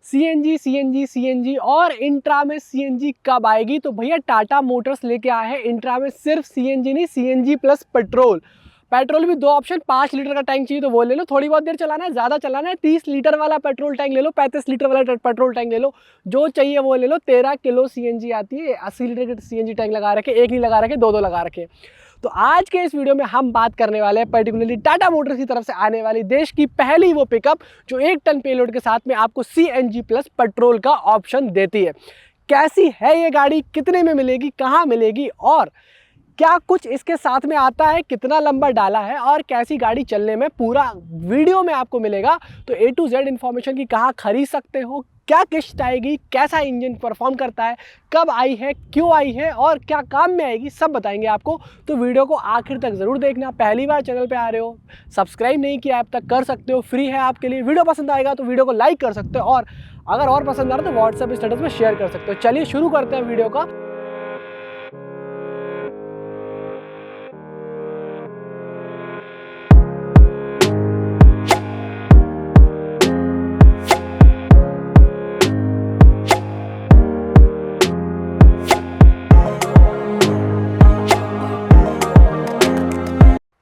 CNG CNG CNG और intra में CNG कब आएगी? तो भैया टाटा मोटर्स लेके आया है इंट्रा में सिर्फ सीएनजी नहीं, सीएनजी प्लस पेट्रोल। पेट्रोल भी दो ऑप्शन, 5 लीटर का टैंक चाहिए तो वो ले लो, थोड़ी बहुत देर चलाना है, ज़्यादा चलाना है 30 लीटर वाला पेट्रोल टैंक ले लो, 35 लीटर वाला पेट्रोल टैंक ले लो, जो चाहिए वो ले लो। 13 किलो सीएनजी आती है, 80 लीटर के सीएनजी टैंक लगा रखे, एक नहीं लगा रखे, दो लगा रखे। तो आज के इस वीडियो में हम बात करने वाले हैं पर्टिकुलरली टाटा मोटर्स की तरफ से आने वाली देश की पहली वो पिकअप जो 1 टन पेलोड के साथ में आपको सीएनजी प्लस पेट्रोल का ऑप्शन देती है। कैसी है ये गाड़ी, कितने में मिलेगी, कहाँ मिलेगी और क्या कुछ इसके साथ में आता है, कितना लंबा डाला है और कैसी गाड़ी चलने में, पूरा वीडियो में आपको मिलेगा। तो A to Z इन्फॉर्मेशन की कहाँ खरीद सकते हो, क्या किस्त आएगी, कैसा इंजन परफॉर्म करता है, कब आई है, क्यों आई है और क्या काम में आएगी, सब बताएंगे आपको। तो वीडियो को आखिर तक ज़रूर देखना। पहली बार चैनल पे आ रहे हो, सब्सक्राइब नहीं किया अब तक, कर सकते हो, फ्री है आपके लिए। वीडियो पसंद आएगा तो वीडियो को लाइक कर सकते हो और अगर और पसंद आ रहा है तो व्हाट्सएप स्टेटस में शेयर कर सकते हो। चलिए शुरू करते हैं वीडियो का।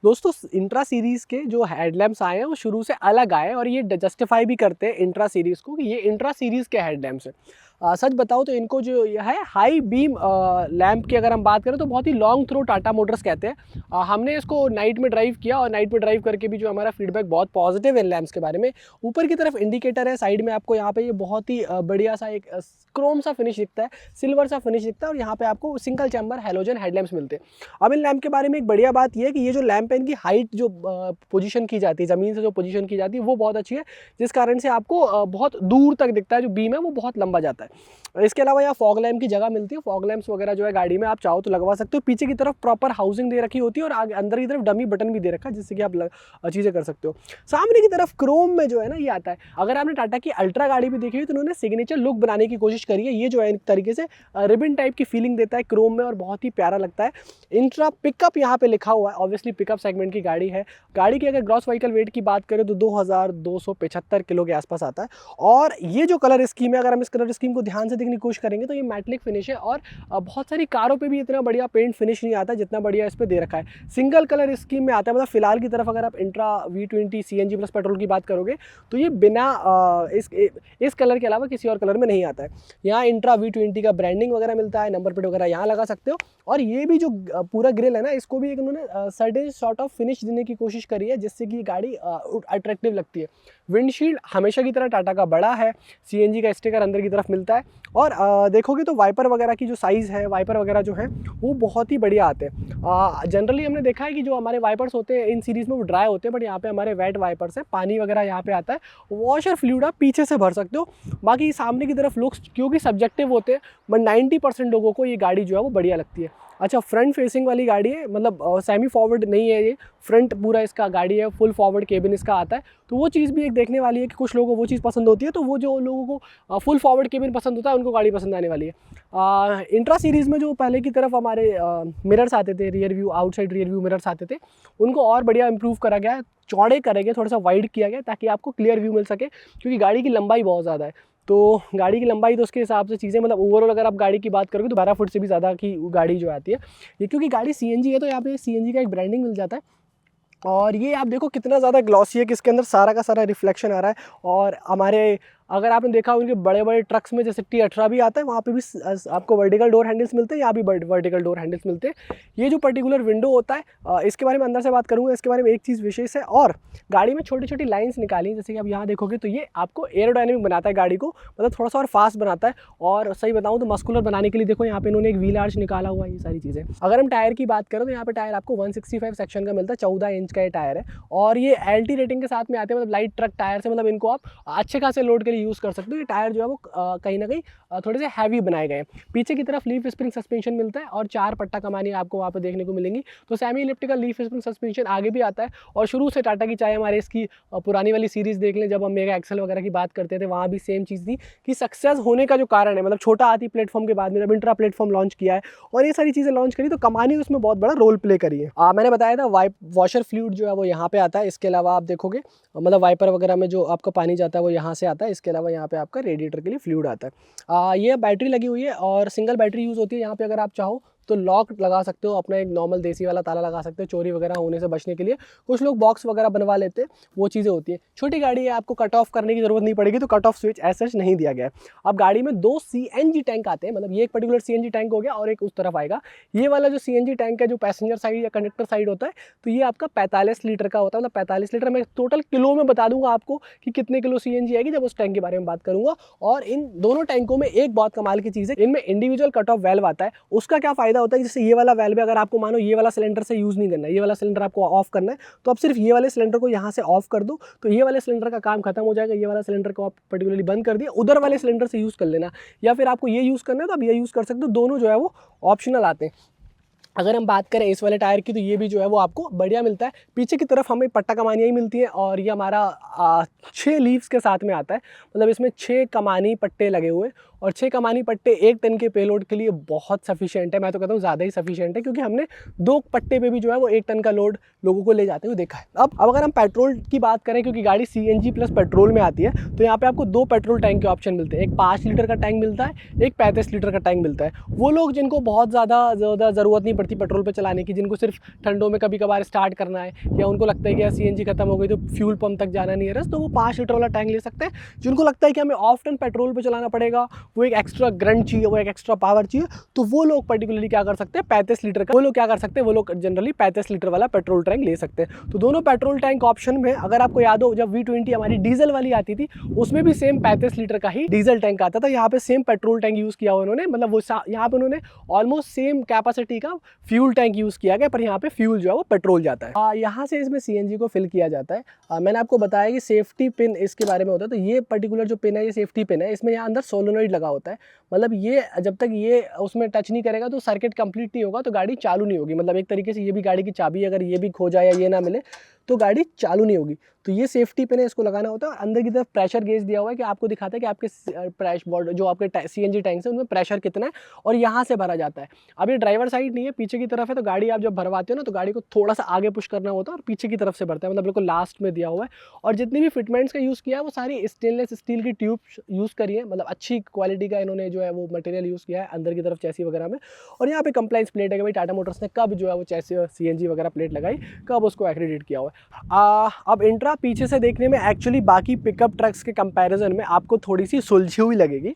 दोस्तों इंट्रा सीरीज़ के जो हेडलैम्प्स आए हैं वो शुरू से अलग आए हैं और ये जस्टिफाई भी करते हैं इंट्रा सीरीज़ को कि ये इंट्रा सीरीज़ के हेडलैम्प्स हैं। सच बताओ तो इनको जो है हाई बीम लैंप की अगर हम बात करें तो बहुत ही लॉन्ग थ्रो टाटा मोटर्स कहते हैं। हमने इसको नाइट में ड्राइव किया और नाइट में ड्राइव करके भी जो हमारा फीडबैक बहुत पॉजिटिव है लैंप्स के बारे में। ऊपर की तरफ इंडिकेटर है, साइड में आपको यहाँ पे ये बहुत ही बढ़िया सा एक क्रोम सा फिनिश दिखता है, सिल्वर सा फिनिश दिखता है और यहाँ पे आपको सिंगल चैम्बर हैलोजन हेडलैम्प्स मिलते हैं। अब इन लैंप के बारे में एक बढ़िया बात यह है कि ये जो लैंप है इनकी हाइट जो पोजीशन की जाती है, ज़मीन से जो पोजीशन की जाती है वो बहुत अच्छी है, जिस कारण से आपको बहुत दूर तक दिखता है, जो बीम है वो बहुत लंबा जाता है। इसके अलावा यहाँ फॉग लैंप की जगह मिलती है, फॉग लैंप्स वगैरह जो है गाड़ी में आप चाहो तो लगवा सकते हो। पीछे की तरफ प्रॉपर हाउसिंग दे रखी होती है और आगे अंदर की तरफ डमी बटन भी दे रखा है जिससे कि आप चीज़ें कर सकते हो। सामने की तरफ क्रोम में जो है ना ये आता है। अगर आपने टाटा की अल्ट्रा गाड़ी भी देखी है तो उन्होंने सिग्नेचर लुक बनाने की कोशिश करी है। ये जो है एक तरीके से रिबन टाइप की फीलिंग देता है क्रोम में और बहुत ही प्यारा लगता है। इंट्रा पिकअप यहाँ पे लिखा हुआ है, ऑब्वियसली पिकअप सेगमेंट की गाड़ी है। गाड़ी की अगर ग्रॉस व्हीकल वेट की बात करें तो 2275 किलो के आसपास आता है। और ये जो कलर स्कीम है, अगर हम इस कलर स्कीम को ध्यान से देखने की कोशिश करेंगे तो ये मैटेलिक फिनिश है और बहुत सारी कारों पे भी इतना बढ़िया पेंट फिनिश नहीं आता जितना बढ़िया इस पे दे रखा है। सिंगल कलर स्कीम में आता है। मतलब फिलहाल की तरफ अगर आप intra V20 CNG plus petrol की बात करोगे तो ये बिना इस कलर के अलावा किसी और कलर में नहीं आता है। यहाँ इंट्रा V20 का ब्रांडिंग वगैरह मिलता है, नंबर प्लेट वगैरह यहाँ लगा सकते हो। और ये भी जो पूरा ग्रिल है ना, इसको भी एक उन्होंने सर्टेन सॉर्ट ऑफ फिनिश देने की कोशिश करी है जिससे कि गाड़ी अट्रैक्टिव लगती है। विंडशील्ड हमेशा की तरह टाटा का बड़ा है, सीएनजी का स्टिकर अंदर की तरफ मिलता है और देखोगे तो वाइपर वगैरह की जो साइज़ है, वाइपर वगैरह जो है वो बहुत ही बढ़िया आते हैं। जनरली हमने देखा है कि जो हमारे वाइपर्स होते हैं इन सीरीज़ में वो ड्राई होते हैं, बट यहाँ पे हमारे वेट वाइपर्स हैं, पानी वगैरह यहाँ पे आता है। वॉशर फ्लूइड आप पीछे से भर सकते हो। बाकी सामने की तरफ लुक्स क्योंकि सब्जेक्टिव होते हैं, बट 90% लोगों को ये गाड़ी जो है वो बढ़िया लगती है। अच्छा, फ्रंट फेसिंग वाली गाड़ी है, मतलब सेमी फॉरवर्ड नहीं है ये, फ्रंट पूरा इसका गाड़ी है, फुल फॉरवर्ड केबिन इसका आता है। तो वो चीज़ भी एक देखने वाली है कि कुछ लोगों को वो चीज़ पसंद होती है, तो वो जो लोगों को फुल फॉरवर्ड केबिन पसंद होता है उनको गाड़ी पसंद आने वाली है। इंट्रा सीरीज़ में जो पहले की तरफ हमारे मिरर्स आते थे, rear view outside rear view mirrors आते थे, उनको और बढ़िया इंप्रूव करा गया है, चौड़े करे गए, थोड़ा सा वाइड किया गया ताकि आपको क्लियर व्यू मिल सके, क्योंकि गाड़ी की लंबाई बहुत ज़्यादा है। तो गाड़ी की लंबाई तो उसके हिसाब से चीज़ें, मतलब ओवरऑल अगर आप गाड़ी की बात करोगे तो 12 फुट से भी ज़्यादा की गाड़ी जो आती है ये, क्योंकि गाड़ी सीएनजी है तो यहाँ पे सीएनजी का एक ब्रांडिंग मिल जाता है। और ये आप देखो कितना ज़्यादा ग्लॉसी है कि इसके अंदर सारा का सारा रिफ्लेक्शन आ रहा है। और हमारे अगर आपने देखा उनके बड़े बड़े ट्रक्स में जैसे T18 भी आता है, वहाँ पे भी आपको वर्टिकल डोर हैंडल्स मिलते हैं, यहाँ भी वर्टिकल डोर हैंडल्स मिलते हैं। ये जो पर्टिकुलर विंडो होता है इसके बारे में अंदर से बात करूँगा। इसके बारे में एक चीज़ विशेष है और गाड़ी में छोटी छोटी लाइन्स निकाली हैं, जैसे कि आप यहाँ देखोगे तो ये आपको एयरोडायनेमिक बनाता है गाड़ी को, मतलब थोड़ा सा और फास्ट बनाता है। और सही बताऊँ तो मस्कुलर बनाने के लिए देखो यहाँ पे इन्होंने एक व्हील आर्च निकाला हुआ है, ये सारी चीज़ें। अगर हम टायर की बात करें तो यहाँ पे टायर आपको 165 सेक्शन का मिलता है, 14 इंच का ये टायर है और ये LT रेटिंग के साथ में आते हैं, मतलब लाइट ट्रक टायर से, मतलब इनको आप अच्छे खासे लोड के लिए यूज़ कर सकते हो। टायर जो है वो कहीं ना कहीं थोड़े से हैवी बनाए गए हैं। पीछे की तरफ लीफ स्प्रिंग सस्पेंशन मिलता है और 4 पट्टा कमानी आपको वहाँ पे देखने को मिलेंगी। तो semi elliptical leaf spring suspension आगे भी आता है और शुरू से टाटा की, चाहे हमारे इसकी पुरानी वाली सीरीज़ देख लें, जब हम मेगा एक्सेल वगैरह की बात करते थे वहाँ भी सेम चीज़ थी कि सक्सेस होने का जो कारण है, मतलब छोटा हाथी प्लेटफॉर्म के बाद में जब इंट्रा प्लेटफॉर्म लॉन्च किया है और ये सारी चीज़ें लॉन्च करी तो कमानी उसमें बहुत बड़ा रोल प्ले करी है। मैंने बताया था वॉशर फ्लूइड जो है वो यहाँ पे आता है। इसके अलावा आप देखोगे मतलब वाइपर वगैरह में जो आपका पानी जाता है वो यहाँ से आता है। इसके अलावा यहाँ पे आपका रेडिएटर के लिए फ्लूइड आता है। ये बैटरी लगी हुई है और सिंगल बैटरी यूज़ होती है। यहाँ पे अगर आप चाहो तो लॉक लगा सकते हो, अपना एक नॉर्मल देसी वाला ताला लगा सकते हो चोरी वगैरह होने से बचने के लिए। कुछ लोग बॉक्स वगैरह बनवा लेते हैं, वो चीज़ें होती है। छोटी गाड़ी है, आपको कट ऑफ करने की ज़रूरत नहीं पड़ेगी, तो कट ऑफ स्विच ऐसा नहीं दिया गया है। अब गाड़ी में 2 CNG टैंक आते हैं, मतलब ये एक पर्टिकुलर CNG टैंक हो गया और एक उस तरफ आएगा। ये वाला जो CNG टैंक है जो पैसेंजर साइड या कंडक्टर साइड होता है, तो ये आपका 45 लीटर का होता है। मतलब 45 लीटर, मैं टोटल किलो में बता दूंगा आपको कि कितने किलो CNG आएगी जब उस टैंक के बारे में बात करूंगा। और इन दोनों टैंकों में एक बहुत कमाल की चीज़ है, इनमें इंडिविजुअल कट ऑफ वेल्व आता है। उसका क्या फायदा होता है, जैसे ये वाला वेल्व है, अगर आपको मानो ये वाला सिलेंडर से यूज़ नहीं करना है, ये वाला सिलेंडर आपको ऑफ करना है, तो आप सिर्फ ये वाले सिलेंडर को यहाँ से ऑफ कर दो, तो ये वाले सिलेंडर का काम खत्म हो जाएगा। ये वाला सिलेंडर को आप पर्टिकुलरली बंद कर दिया, उधर वाले सिलेंडर से यूज़ कर लेना, या फिर आपको ये यूज़ करना है तो आप ये यूज़ कर सकते हो। दोनों जो है वो ऑप्शनल आते हैं। अगर हम बात करें इस वाले टायर की, तो ये भी जो है वो आपको बढ़िया मिलता है। पीछे की तरफ हमें पट्टा कमानियाँ ही मिलती हैं और ये हमारा 6 लीव्स के साथ में आता है। मतलब इसमें 6 कमानी पट्टे लगे हुए हैं और 6 कमानी पट्टे 1 टन के पेलोड के लिए बहुत सफिशिएंट है। मैं तो कहता हूँ ज़्यादा ही सफिशिएंट है, क्योंकि हमने 2 पट्टे पे भी जो है वो 1 टन का लोड लोगों को ले जाते हुए देखा है। अब अगर हम पेट्रोल की बात करें, क्योंकि गाड़ी CNG प्लस पेट्रोल में आती है, तो यहाँ पे आपको 2 पेट्रोल टैंक के ऑप्शन मिलते हैं। एक 5 लीटर का टैंक मिलता है, एक 35 लीटर का टैंक मिलता है। वो लोग जिनको बहुत ज़्यादा ज़रूरत नहीं पड़ती पेट्रोल पर चलाने की, जिनको सिर्फ ठंडों में कभी कभार स्टार्ट करना है, या उनको लगता है कि यार CNG खत्म हो गई तो फ्यूल पंप तक जाना नहीं है रस, तो वो 5 लीटर वाला टैंक ले सकते हैं। जिनको लगता है कि हमें ऑफ टन पेट्रोल पे चलाना पड़ेगा, वो एक एक्स्ट्रा ग्रंट चाहिए, वो एक एक्स्ट्रा पावर चाहिए, तो वो लोग पर्टिकुलरली क्या कर सकते हैं, 35 लीटर का, वो लोग क्या कर सकते हैं, वो लोग जनरली 35 लीटर वाला पेट्रोल टैंक ले सकते हैं। तो दोनों पेट्रोल टैंक ऑप्शन में, अगर आपको याद हो जब V20 हमारी डीजल वाली आती थी, उसमें भी सेम 35 लीटर का ही डीजल टैंक आता था। यहाँ पे सेम पेट्रोल टैंक यूज़ किया हुआ उन्होंने, मतलब वो यहाँ पे उन्होंने ऑलमोस्ट सेम कैपेसिटी का फ्यूल टैंक यूज़ किया गया, पर यहाँ पे फ्यूल जो है वो पेट्रोल जाता है। यहाँ से इसमें CNG को फिल किया जाता है। मैंने आपको बताया कि सेफ्टी पिन इसके बारे में होता है, तो ये पर्टिकुलर जो पिन है ये सेफ्टी पिन है। इसमें यहाँ अंदर सोलोनॉइड लगा होता है, मतलब ये जब तक ये उसमें टच नहीं करेगा तो सर्किट कंप्लीट नहीं होगा, तो गाड़ी चालू नहीं होगी। मतलब एक तरीके से ये भी गाड़ी की चाबी, अगर ये भी खो जाए या ये ना मिले तो गाड़ी चालू नहीं होगी। तो ये सेफ्टी पिन है, इसको लगाना होता है। अंदर की तरफ प्रेशर गेज दिया हुआ है कि आपको दिखाता है कि आपके प्रेशर जो आपके CNG टैंक्स है उनमें प्रेशर कितना है, और यहाँ से भरा जाता है। अब ये ड्राइवर साइड नहीं है, पीछे की तरफ है, तो गाड़ी आप जब भरवाते हो ना, तो गाड़ी को थोड़ा सा आगे पुश करना होता है और पीछे की तरफ से भरता है, मतलब बिल्कुल लास्ट में दिया हुआ है। और जितनी भी फिटमेंट्स का यूज़ किया है वो सारी स्टेनलेस स्टील की ट्यूब यूज़ करी है, मतलब अच्छी क्वालिटी का इन्होंने जो है वो मटेरियल यूज़ किया है अंदर की तरफ चैसी वगैरह में। और यहाँ पे कंप्लाइंस प्लेट है कि भाई टाटा मोटर्स ने कब जो है वो चैसी CNG वगैरह प्लेट लगाई, कब उसको एक्रेडिट किया हुआ है। अब इंट्रा पीछे से देखने में एक्चुअली बाकी पिकअप ट्रक्स के कंपैरिजन में आपको थोड़ी सी सुलझी हुई लगेगी।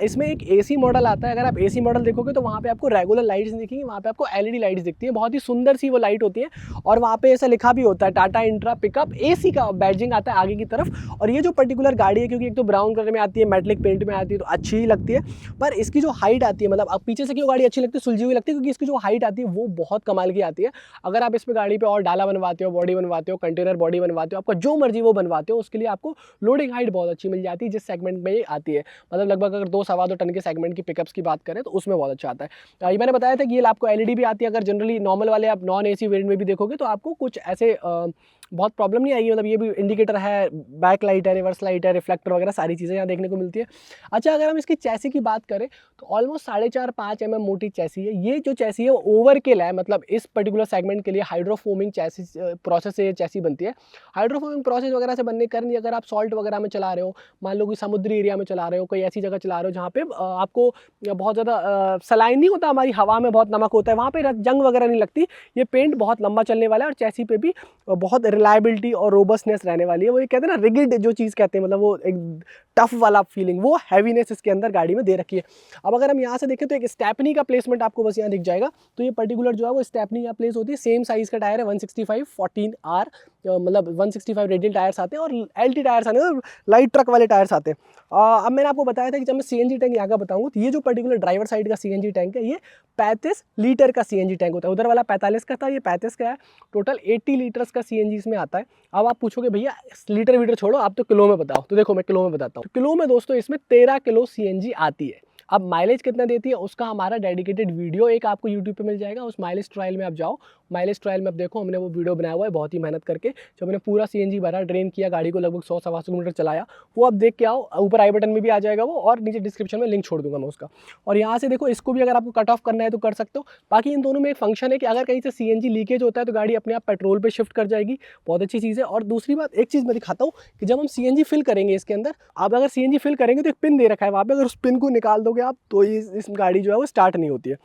इसमें एक AC मॉडल आता है। अगर आप AC मॉडल देखोगे तो वहाँ पे आपको रेगुलर लाइट्स दिखेंगी, वहाँ पे आपको LED लाइट्स दिखती है, बहुत ही सुंदर सी वो लाइट होती है। और वहाँ पे ऐसा लिखा भी होता है टाटा इंट्रा पिकअप, AC का बैजिंग आता है आगे की तरफ। और ये जो पर्टिकुलर गाड़ी है, क्योंकि एक तो ब्राउन कलर में आती है, मेटलिक पेंट में आती है, तो अच्छी ही लगती है। पर इसकी जो हाइट आती है, मतलब अब पीछे से क्यों गाड़ी अच्छी लगती है, सुलझी हुई लगती है, क्योंकि इसकी जो हाइट आती है वो बहुत कमाल की आती है। अगर आप इस पर गाड़ी पे और डाला बनवाते हो, बॉडी बनवाते हो, कंटेनर बॉडी बनवाते हो, आपका जो मर्जी वो बनवाते हो, उसके लिए आपको लोडिंग हाइट बहुत अच्छी मिल जाती है, जिस सेगमेंट में ये आती है। मतलब लगभग अगर 2-2.25 टन के सेगमेंट की पिकअप्स की बात करें तो उसमें बहुत अच्छा आता है। ये मैंने बताया था कि ये आपको LED भी आती है। अगर जनरली नॉर्मल वाले आप नॉन AC वेरिएंट में भी देखोगे तो आपको कुछ ऐसे बहुत प्रॉब्लम नहीं आएगी। मतलब ये भी इंडिकेटर है, बैक लाइट है, रिवर्स लाइट है, रिफ्लेक्टर वगैरह सारी चीज़ें यहाँ देखने को मिलती है। अच्छा, अगर हम इसकी चैसी की बात करें तो ऑलमोस्ट 4.5-5 mm मोटी चैसी है। ये जो चैसी है वो ओवरकिल है, मतलब इस पर्टिकुलर सेगमेंट के लिए हाइड्रोफोमिंग चैसी प्रोसेस से ये चैसी बनती है। हाइड्रोफोमिंग प्रोसेस वगैरह से बनने के कारण अगर आप सॉल्ट वगैरह में चला रहे हो, मान लो कि समुद्री एरिया में चला रहे हो, कोई ऐसी जगह चला रहे हो जहाँ पे आपको बहुत ज़्यादा सलाइन नहीं होता, हमारी हवा में बहुत नमक होता है, वहाँ पे जंग वगैरह नहीं लगती। ये पेंट बहुत लंबा चलने वाला है और चैसी पे भी बहुत रिलायबिलिटी और रोबस्टनेस रहने वाली है। वो ये कहते हैं ना रिगिड जो चीज़ कहते हैं, मतलब वो एक टफ वाला फीलिंग, वो हैवीनेस इसके अंदर गाड़ी में दे रखी है। अब अगर हम यहाँ से देखें तो एक स्टेपनी का प्लेसमेंट आपको बस यहाँ दिख जाएगा। तो ये पर्टिकुलर जो है वो स्टेपनी यहाँ प्लेस होती है। सेम साइज़ का टायर है, 165/14R, मतलब 165 रेडियल टायर्स आते हैं और LT टायर्स आते हैं और लाइट ट्रक वाले टायर्स आते हैं। अब मैंने आपको बताया था कि जब मैं CNG टैंक यहाँ का बताऊँगा, तो ये जो पर्टिकुलर ड्राइवर साइड का CNG टैंक है, ये 35 लीटर का CNG टैंक होता है। उधर वाला 45 का था, ये 35 का है। टोटल 80 लीटर्स का CNG इसमें आता है। अब आप पूछोगे भैया लीटर वीटर छोड़ो, आप तो किलो में बताओ। तो देखो मैं किलो में बताता हूँ। तो किलो में दोस्तों इसमें 13 किलो CNG आती है। अब माइलेज कितना देती है उसका हमारा डेडिकेटेड वीडियो एक आपको यूट्यूब पे मिल जाएगा, उस माइलेज ट्रायल में आप जाओ, माइलेज ट्रायल में अब देखो हमने वो वीडियो बनाया हुआ है बहुत ही मेहनत करके, जब मैंने पूरा CNG भरा, ड्रेन किया, गाड़ी को लगभग 100-125 किलोमीटर चलाया, वो आप देख के आओ, ऊपर आई बटन में भी आ जाएगा वो, और नीचे डिस्क्रिप्शन में लिंक छोड़ दूंगा मैं उसका। और यहाँ से देखो इसको भी अगर आपको कट ऑफ करना है तो कर सकते हो। बाकी इन दोनों में एक फंक्शन है कि अगर कहीं से CNG लीकेज होता है तो गाड़ी अपने आप पेट्रोल पे शिफ्ट कर जाएगी, बहुत अच्छी चीज़ है। और दूसरी बात, एक चीज़ मैं दिखाता हूँ कि जब हम CNG फिल करेंगे इसके अंदर, आप अगर CNG फिल करेंगे तो एक पिन दे रखा है वहाँ पे, अगर उस पिन को निकाल दोगे आप तो इस गाड़ी जो है वो स्टार्ट नहीं होती है।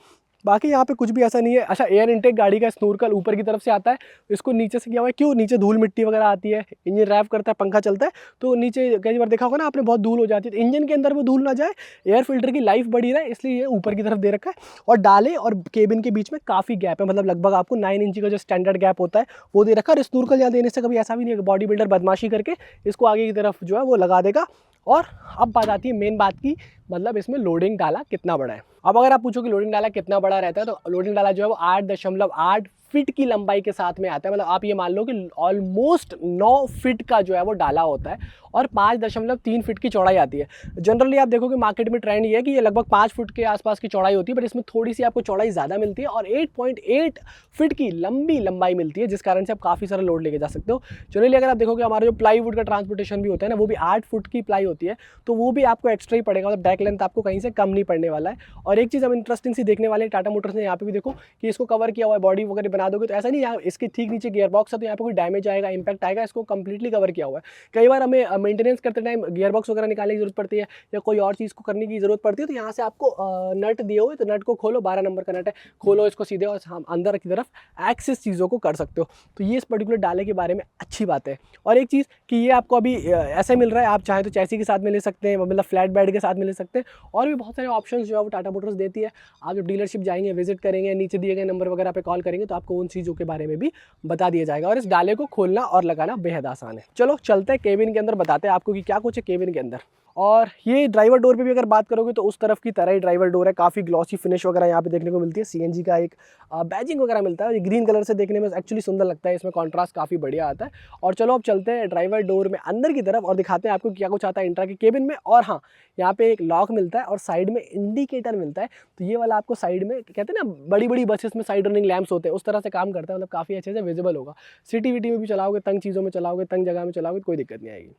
बाकी यहाँ पे कुछ भी ऐसा नहीं है। अच्छा, एयर इनटेक गाड़ी का स्नूरकल ऊपर की तरफ से आता है, इसको नीचे से किया हुआ है, क्यों, नीचे धूल मिट्टी वगैरह आती है, इंजन रैव करता है, पंखा चलता है तो नीचे कई बार देखा होगा ना आपने, बहुत धूल हो जाती है, तो इंजन के अंदर वो धूल ना जाए, एयर फिल्टर की लाइफ बढ़ी रहे, इसलिए ये ऊपर की तरफ दे रखा है। और डाले और केबिन के बीच में काफ़ी गैप है, मतलब लगभग आपको 9 इंच का जो स्टैंडर्ड गैप होता है वो दे रखा है। और स्नूरकल यहाँ देने से कभी ऐसा भी नहीं है बॉडी बिल्डर बदमाशी करके इसको आगे की तरफ जो है वो लगा देगा। और अब बात आती है मेन बात की, मतलब इसमें लोडिंग डाला कितना बड़ा है। अब अगर आप पूछो कि लोडिंग डाला कितना बड़ा रहता है, तो लोडिंग डाला जो है वो 8.8 फीट की लंबाई के साथ में आता है। मतलब आप ये मान लो कि ऑलमोस्ट 9 फीट का जो है वो डाला होता है, और 5.3 फीट की चौड़ाई आती है। जनरली आप देखो कि मार्केट में ट्रेंड ये है कि ये लगभग 5 फुट के आसपास की चौड़ाई होती है, पर इसमें थोड़ी सी आपको चौड़ाई ज़्यादा मिलती है, और 8.8 फीट की लंबाई मिलती है, जिस कारण से आप काफ़ी सारा लोड लेके जा सकते हो। जनरली अगर आप देखोगे हमारा जो प्लाईवुड का ट्रांसपोर्टेशन भी होता है ना, वो भी 8 फुट की प्लाई होती है, तो वो भी आपको एक्स्ट्रा ही पड़ेगा, मतलब डेक लेंथ आपको कहीं से कम नहीं पड़ने वाला है। और एक चीज़ हम इंटरेस्टिंग सी देखने वाले हैं, टाटा मोटर्स ने यहाँ पे भी देखो कि इसको कवर किया हुआ है, बॉडी वगैरह बना दोगे तो ऐसा नहीं, यहाँ इसके ठीक नीचे गियर बॉक्स है, तो यहाँ पे कोई डैमेज आएगा, इंपैक्ट आएगा, इसको कंप्लीटली कवर किया हुआ है। कई बार हमें मेंटेनेंस करते टाइम गियर बॉक्स वगैरह निकालने की जरूरत पड़ती है, या कोई और चीज़ को करने की जरूरत पड़ती है, तो यहाँ से आपको नट दिए हुए, तो नट को खोलो, 12 नंबर का नट है, खोलो इसको सीधे और हम अंदर की तरफ एक्सेस चीज़ों को कर सकते हो। तो ये इस पर्टिकुलर डाले के बारे में अच्छी बात है। और एक चीज़ कि ये आपको अभी ऐसे मिल रहा है, आप चाहे तो चैसी के साथ में ले सकते हैं, मतलब फ्लैट बेड के साथ में ले सकते हैं, और भी बहुत सारे ऑप्शन जो है वो टाटा मोटर्स देती है। आप जब डीलरशिप जाएंगे, विजिट करेंगे, नीचे दिए गए नंबर वगैरह पे कॉल करेंगे तो आपको उन चीज़ों के बारे में भी बता दिया जाएगा। और इस डाले को खोलना और लगाना बेहद आसान है। चलो चलते हैं केबिन के अंदर, बताते हैं आपको कि क्या कुछ है केबिन के अंदर। और ये ड्राइवर डोर पे भी अगर बात करोगे तो उस तरफ की तरह ही ड्राइवर डोर है, काफ़ी ग्लॉसी फिनिश वगैरह यहाँ पे देखने को मिलती है। CNG का एक बैजिंग वगैरह मिलता है, ये ग्रीन कलर से देखने में एक्चुअली सुंदर लगता है, इसमें कॉन्ट्रास्ट काफ़ी बढ़िया आता है। और चलो अब चलते हैं ड्राइवर डोर में अंदर की तरफ और दिखाते हैं आपको क्या कुछ आता है इंट्रा के केबिन में। और हाँ, यहाँ पे एक लॉक मिलता है और साइड में इंडिकेटर मिलता है, तो ये वाला आपको साइड में, कहते हैं ना बड़ी बड़ी बसेस में साइड रनिंग लैंप्स होते हैं, उस तरह से काम करता है, मतलब काफ़ी अच्छे से विजिबल होगा। सिटी विटी में भी चलाओगे, तंग चीज़ों में चलाओगे, तंग जगह में चलाओगे, कोई दिक्कत नहीं आएगी।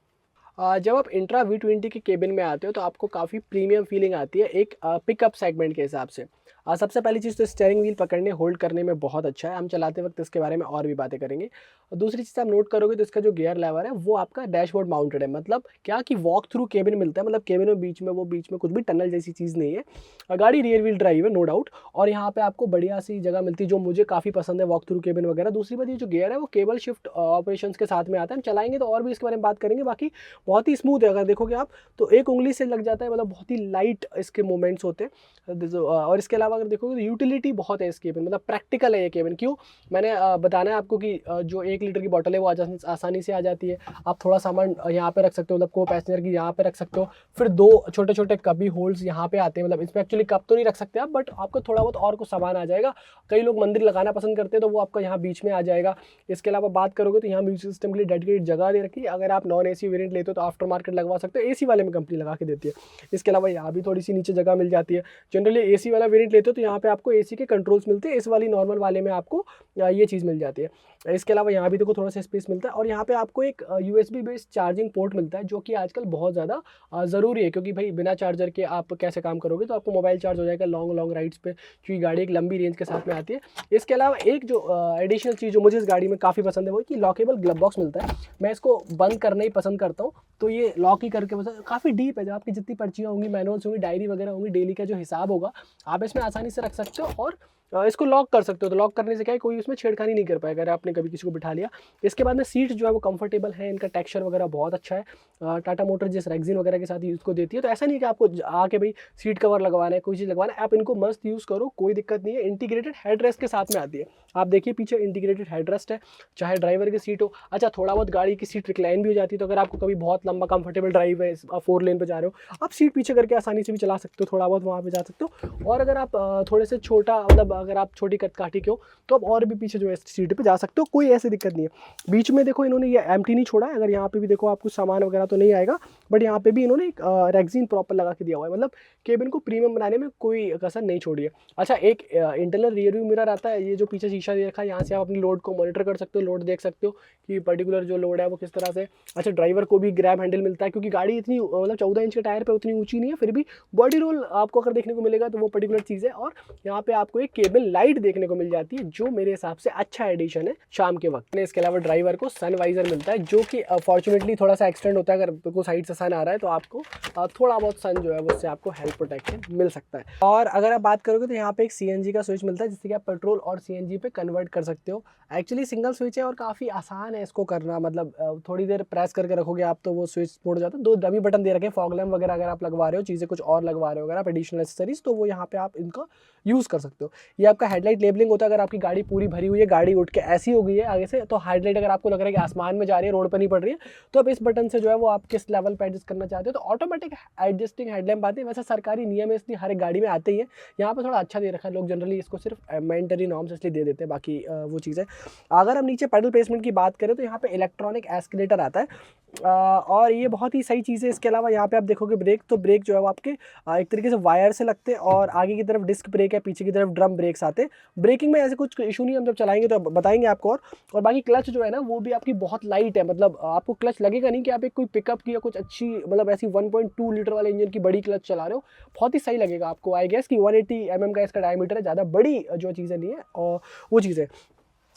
जब आप इंट्रा V20 के केबिन में आते हो तो आपको काफ़ी प्रीमियम फीलिंग आती है एक पिकअप सेगमेंट के हिसाब से। सबसे पहली चीज़ तो स्टीयरिंग व्हील पकड़ने होल्ड करने में बहुत अच्छा है, हम चलाते वक्त इसके बारे में और भी बातें करेंगे। और दूसरी चीज़ आप नोट करोगे तो इसका जो गियर लेवर है वो आपका डैशबोर्ड माउंटेड है, मतलब क्या कि वॉक थ्रू केबिन मिलता है, मतलब केबिन में बीच में कुछ भी टनल जैसी चीज़ नहीं है। गाड़ी रियर व्हील ड्राइव है नो डाउट, और यहाँ पे आपको बढ़िया सी जगह मिलती है जो मुझे काफ़ी पसंद है, वॉक थ्रू केबिन वगैरह। दूसरी बात, ये जो गियर है वो केबल शिफ्ट ऑपरेशन के साथ में आता है, हम चलाएंगे तो और भी इसके बारे में बात करेंगे। बाकी बहुत ही स्मूथ है, अगर देखोगे आप तो एक उंगली से लग जाता है, मतलब बहुत ही लाइट इसके मूवमेंट्स होते हैं। और इसके अलावा अगर देखोगे तो यूटिलिटी बहुत है इस केबिन, मतलब प्रैक्टिकल है ये केबिन। क्यों, मैंने बताना है आपको कि जो 1 लीटर की बॉटल है वो आसानी से आ जाती है। आप थोड़ा सामान यहाँ पे रख सकते हो, मतलब को पैसेंजर की यहाँ पे रख सकते हो। फिर 2 छोटे छोटे कभी होल्ड्स यहाँ पे आते हैं, मतलब इसमें एक्चुअली कप तो नहीं रख सकते आप, बट आपको थोड़ा बहुत और कुछ सामान आ जाएगा। कई लोग मंदिर लगाना पसंद करते हैं तो वो आपका यहाँ बीच में आ जाएगा। इसके अलावा बात करोगे तो यहाँ म्यूजिक सिस्टम के लिए डेडिकेटेड जगह दे रखी है। अगर आप नॉन AC वेरिएंट लेते हो तो आफ्टर मार्केट लगवा सकते हो, AC वाले में कंपनी लगा के देती है। इसके अलावा यहाँ भी थोड़ी सी नीचे जगह मिल जाती है। जनरली AC वाला वेरिएंट लेते हो तो यहाँ पे आपको AC के कंट्रोल्स मिलते हैं, इस वाली नॉर्मल वाले में आपको ये चीज़ मिल जाती है। इसके अलावा यहाँ भी देखो थोड़ा सा स्पेस मिलता है, और यहाँ पे आपको एक USB बेस्ड चार्जिंग पोर्ट मिलता है, जो कि आजकल बहुत ज़्यादा ज़रूरी है, क्योंकि भाई बिना चार्जर के आप कैसे काम करोगे, तो आपको मोबाइल चार्ज हो जाएगा लॉन्ग राइड्स पे, क्योंकि गाड़ी एक लंबी रेंज के साथ में आती है। इसके अलावा एक जो एडिशनल चीज़ जो मुझे इस गाड़ी में काफ़ी पसंद है वो कि लॉकेबल ग्लव बॉक्स मिलता है। मैं इसको बंद करना ही पसंद करता हूँ, तो ये लॉक ही करके पसंद, काफ़ी डीप है, जब आपकी जितनी पर्चियाँ होंगी, मैनुअल्स होंगी, डायरी वगैरह होंगी, डेली का जो हिसाब होगा आप इसमें आसानी से रख सकते हो, और इसको लॉक कर सकते हो। तो लॉक करने से क्या है, कोई उसमें छेड़खानी नहीं कर पाएगा अगर आपने कभी किसी को बिठा लिया। इसके बाद में सीट जो है वो कंफर्टेबल है, इनका टेक्सचर वगैरह बहुत अच्छा है। टाटा मोटर जिस रेक्सिन वगैरह के साथ यूज़ को देती है, तो ऐसा नहीं कि आपको आके भाई सीट कवर लगवाना है, कोई चीज़ लगवाना है, आप इनको मस्त यूज़ करो, कोई दिक्कत नहीं है। इंटीग्रेटेड हेडरेस्ट के साथ में आती है, आप देखिए पीछे इंटीग्रेटेड हेडरेस्ट है, चाहे ड्राइवर की सीट हो। अच्छा, थोड़ा बहुत गाड़ी की सीट रिक्लाइन भी हो जाती है, तो अगर आपको कभी बहुत लंबा कंफर्टेबल ड्राइव है, 4 लेन पर जा रहे हो, आप सीट पीछे करके आसानी से भी चला सकते हो, थोड़ा बहुत वहाँ पर जा सकते हो। और अगर आप थोड़े से छोटा, मतलब अगर आप छोटी काठी के हो तो आप और भी पीछे जो है सीट पे जा सकते हो, कोई ऐसी दिक्कत नहीं है। बीच में देखो इन्होंने ये एम्प्टी नहीं छोड़ा है, अगर यहाँ पे भी देखो आपको सामान वगैरह तो नहीं आएगा। बट यहाँ पे भी इन्होंने एक रेक्सिन प्रॉपर लगा के दिया हुआ है, मतलब केबिन को प्रीमियम बनाने में कोई कसर नहीं छोड़ी है। अच्छा, एक इंटरनल रियर व्यू मिरर आता है, ये जो पीछे शीशा दे रखा है, यहाँ से आप अपनी लोड को मॉनिटर कर सकते हो, लोड देख सकते हो कि पर्टिकुलर जो लोड है वो किस तरह से। अच्छा, ड्राइवर को भी ग्रैब हैंडल मिलता है, क्योंकि गाड़ी इतनी मतलब 14 इंच के टायर पे उतनी ऊंची नहीं है, फिर भी बॉडी रोल आपको अगर देखने को मिलेगा तो वो पर्टिकुलर चीज़ है। और यहाँ पे आपको एक केबल लाइट देखने को मिल जाती है, जो मेरे हिसाब से अच्छा एडिशन है शाम के वक्त। इसके अलावा ड्राइवर को सन वाइजर मिलता है, जो कि फॉर्चुनेटली थोड़ा सा एक्सटेंड होता है, अगर कोई साइड से सन आ रहा है तो आपको थोड़ा बहुत सन जो है उससे आपको हेल्प प्रोटेक्शन मिल सकता है। और अगर आप बात करोगे तो यहाँ पे एक CNG का स्विच मिलता है, जिससे कि आप पेट्रोल और CNG पे कन्वर्ट कर सकते हो। एक्चुअली सिंगल स्विच है और काफ़ी आसान है इसको करना, मतलब थोड़ी देर प्रेस करके रखोगे आप तो वो स्विच मोड़ जाता है। 2 डमी बटन दे रखे हैं, फॉग लैम्प वगैरह अगर आप लगवा रहे हो, चीज़ें कुछ और लगवा रहे हो अगर आप एडिशनल एक्सेसरीज, तो वो यहाँ पे आप इनका यूज़ कर सकते हो। ये आपका हेडलाइट लेबलिंग होता है, अगर आपकी गाड़ी पूरी भरी हुई है, गाड़ी उठ के ऐसी हो गई है आगे से, तो हेडलाइट अगर आपको लग रहा है कि आसमान में जा रही है, रोड पर नहीं पड़ रही है, तो आप इस बटन से जो है वो आप किस लेवल पर एडजस्ट करना चाहते हो तो ऑटोमेटिक एडजस्टिंग हेडलैम्प आते हैं। वैसे सरकारी नियम है इसलिए हर एक गाड़ी में आते ही है, यहाँ पर थोड़ा अच्छा दे रखा है, लोग जनरली इसको सिर्फ मैंडेटरी नॉर्म्स इसलिए दे देते हैं, बाकी वो चीज़ है। अगर हम नीचे पेडल प्लेसमेंट की बात करें तो यहाँ पे इलेक्ट्रॉनिक एस्केलेटर आता है, और ये बहुत ही सही चीज़ है। इसके अलावा यहाँ पे आप देखोगे ब्रेक, तो ब्रेक जो है वो आपके एक तरीके से वायर से लगते हैं, और आगे की तरफ डिस्क ब्रेक है, पीछे की तरफ ड्रम ब्रेक्स आते हैं। ब्रेकिंग में ऐसे कुछ इशू नहीं, हम जब चलाएंगे तो बताएंगे आपको। और बाकी क्लच जो है ना वो भी आपकी बहुत लाइट है, मतलब आपको क्लच लगेगा नहीं कि आप एक कोई पिकअप की या कुछ अच्छी मतलब ऐसी 1.2 लीटर वाले इंजन की बड़ी क्लच चला रहे हो, बहुत ही सही लगेगा आपको। आई गेस कि 180 mm का इसका डायमीटर है, ज़्यादा बड़ी जो चीज़ें नहीं है, और वो चीज़ है।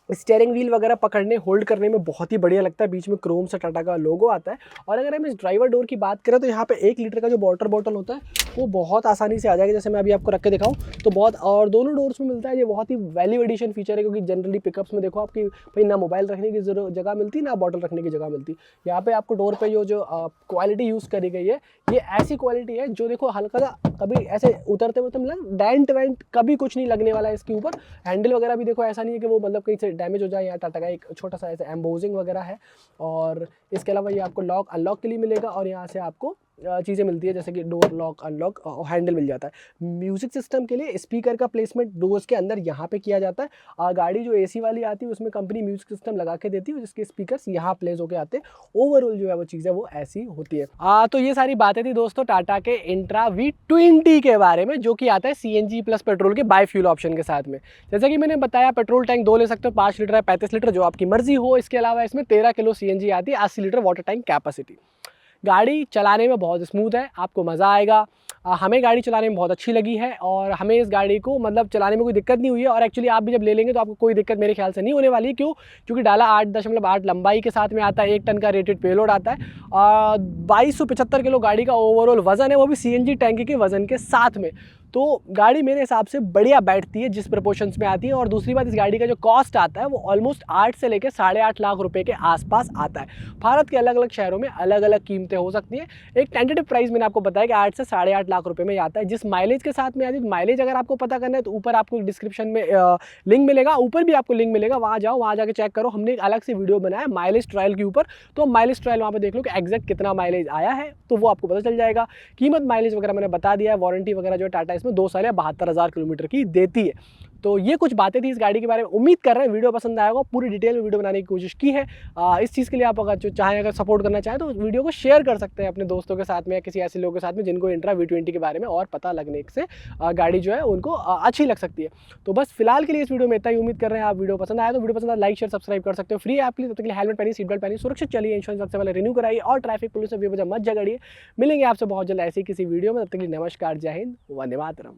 स्टीयरिंग व्हील वगैरह पकड़ने होल्ड करने में बहुत ही बढ़िया लगता है, बीच में क्रोम से टाटा का लोगो आता है। और अगर हम इस ड्राइवर डोर की बात करें तो यहाँ पे 1 लीटर का जो वाटर बॉटल होता है वो बहुत आसानी से आ जाएगा, जैसे मैं अभी आपको रख के दिखाऊं तो बहुत, और दोनों डोर्स में मिलता है। ये बहुत ही वैल्यू एडिशन फीचर है, क्योंकि जनरली पिकअप्स में देखो आपकी भाई ना मोबाइल रखने की जगह मिलती ना बॉटल रखने की जगह मिलती। यहाँ पे आपको डोर पे जो क्वालिटी यूज़ करी गई है, ये ऐसी क्वालिटी है जो देखो हल्का सा कभी ऐसे उतरते हुए मतलब डेंट वेंट कभी कुछ नहीं लगने वाला है इसके ऊपर। हैंडल वगैरह भी देखो ऐसा नहीं है कि वो मतलब कहीं से डैमेज हो जाए, यहाँ टाटा का एक छोटा सा ऐसे एम्बोजिंग वगैरह है। और इसके अलावा ये आपको लॉक अनलॉक के लिए मिलेगा, और यहाँ से आपको चीज़ें मिलती है जैसे कि डोर लॉक अनलॉक हैंडल मिल जाता है। म्यूजिक सिस्टम के लिए स्पीकर का प्लेसमेंट डोर्स के अंदर यहाँ पे किया जाता है। गाड़ी जो AC वाली आती है उसमें कंपनी म्यूजिक सिस्टम लगा के देती है, जिसके स्पीकर्स यहाँ प्लेस होके आते हैं। ओवरऑल जो है वो चीज़ है वो ऐसी होती है। तो ये सारी बातें थी दोस्तों टाटा के इंट्रा V20 के बारे में, जो कि आता है CNG प्लस पेट्रोल के बाई फ्यूल ऑप्शन के साथ में। जैसा कि मैंने बताया, पेट्रोल टैंक 2 ले सकते हो, 5 लीटर है, 35 लीटर, जो आपकी मर्जी हो। इसके अलावा इसमें 13 किलो CNG आती है, 80 लीटर वाटर टैंक कैपेसिटी। गाड़ी चलाने में बहुत स्मूथ है, आपको मज़ा आएगा। हमें गाड़ी चलाने में बहुत अच्छी लगी है, और हमें इस गाड़ी को मतलब चलाने में कोई दिक्कत नहीं हुई है। और एक्चुअली आप भी जब ले लेंगे तो आपको कोई दिक्कत मेरे ख्याल से नहीं होने वाली है। क्यों? क्योंकि डाला 8.8 लंबाई के साथ में आता है, 1 टन का रेटेड पेलोड आता है, 2275 किलो गाड़ी का ओवरऑल वजन है, वो भी CNG टैंकी के वजन के साथ में। तो गाड़ी मेरे हिसाब से बढ़िया बैठती है जिस प्रोपोर्शंस में आती है। और दूसरी बात, इस गाड़ी का जो कॉस्ट आता है वो ऑलमोस्ट 8 से लेकर 8.5 लाख रुपए के आसपास आता है। भारत के अलग अलग शहरों में अलग अलग कीमतें हो सकती हैं। एक टेंटेटिव प्राइस मैंने आपको बताया कि 8 से 8.5 लाख रुपए में आता है। जिस माइलेज के साथ में आती है, माइलेज अगर आपको पता करना है तो ऊपर आपको डिस्क्रिप्शन में लिंक मिलेगा, ऊपर भी आपको लिंक मिलेगा, वहाँ जाओ, वहाँ जाके चेक करो। हमने एक अलग से वीडियो बनाया माइलेज ट्रायल के ऊपर, तो माइलेज ट्रायल वहाँ पर देख लो कि एग्जैक्ट कितना माइलेज आया है, तो वो आपको पता चल जाएगा। कीमत माइलेज वगैरह मैंने बता दिया है। वारंटी वगैरह जो टाटा इसमें 2 साल या 72,000 किलोमीटर की देती है। तो ये कुछ बातें थी इस गाड़ी के बारे में। उम्मीद कर रहे हैं वीडियो पसंद आया होगा। पूरी डिटेल में वीडियो बनाने की कोशिश की है। इस चीज़ के लिए आप अगर जो चाहें, अगर सपोर्ट करना चाहें तो वीडियो को शेयर कर सकते हैं अपने दोस्तों के साथ में, या किसी ऐसे लोगों के साथ में जिनको इंट्रा V20 के बारे में और पता लगने से गाड़ी जो है उनको अच्छी लग सकती है। तो बस फिलहाल के लिए इस वीडियो में इतना ही। उम्मीद कर रहे हैं आप वीडियो पसंद आया, तो वीडियो पसंद आया लाइक शेयर सब्सक्राइब कर सकते हो। फ्री ऐप के लिए तब तक के लिए हेलमेट पहनिए, सीट बेल्ट पहनिए, सुरक्षित चलिए, इंश्योरेंस सबसे पहले रिन्यू कराइए, और ट्रैफिक पुलिस से बेवजह मत झगड़िए। मिलेंगे आपसे बहुत जल्द ऐसी किसी वीडियो में, तब तक के लिए नमस्कार, जय हिंद, वंदे मातरम।